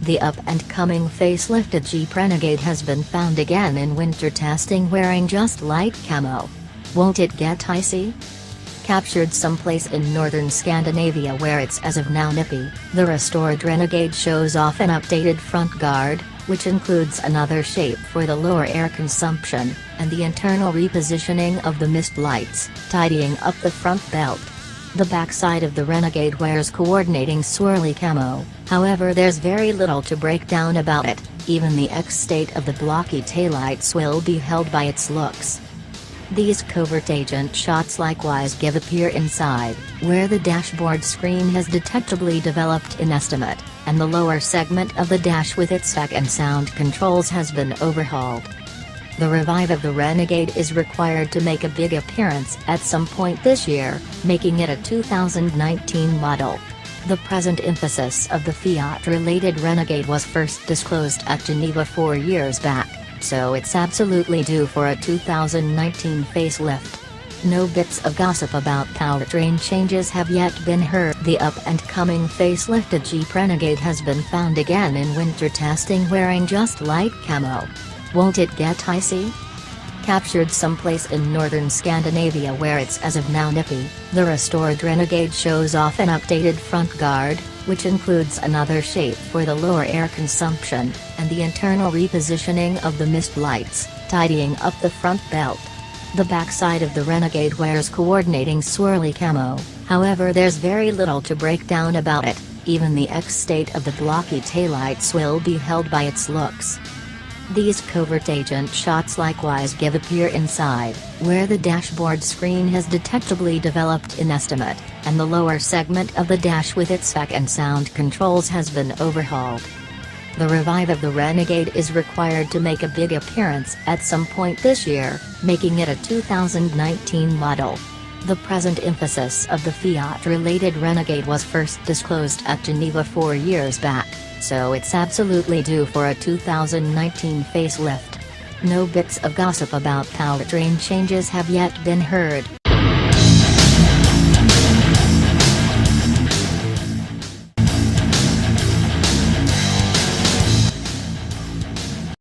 The up-and-coming facelifted Jeep Renegade has been found again in winter testing wearing just light camo. Won't it get icy? Captured someplace in Northern Scandinavia where it's as of now nippy, the restored Renegade shows off an updated front guard, which includes another shape for the lower air consumption, and the internal repositioning of the mist lights, tidying up the front belt. The backside of the Renegade wears coordinating swirly camo, however there's very little to break down about it, even the X-state of the blocky taillights will be held by its looks. These covert agent shots likewise give appear inside, where the dashboard screen has detectably developed in estimate, and the lower segment of the dash with its spec and sound controls has been overhauled. The revive of the Renegade is required to make a big appearance at some point this year, making it a 2019 model. The present emphasis of the Fiat-related Renegade was first disclosed at Geneva 4 years back, so it's absolutely due for a 2019 facelift. No bits of gossip about powertrain changes have yet been heard. The up-and-coming facelifted Jeep Renegade has been found again in winter testing wearing just light camo. Won't it get icy? Captured someplace in Northern Scandinavia where it's as of now nippy, the restored Renegade shows off an updated front guard, which includes another shape for the lower air consumption, and the internal repositioning of the mist lights, tidying up the front belt. The backside of the Renegade wears coordinating swirly camo, however there's very little to break down about it, even the X-state of the blocky taillights will be held by its looks. These covert agent shots likewise give appear inside, where the dashboard screen has detectably developed in estimate, and the lower segment of the dash with its spec and sound controls has been overhauled. The revive of the Renegade is required to make a big appearance at some point this year, making it a 2019 model. The present emphasis of the Fiat-related Renegade was first disclosed at Geneva 4 years back, so it's absolutely due for a 2019 facelift. No bits of gossip about powertrain changes have yet been heard.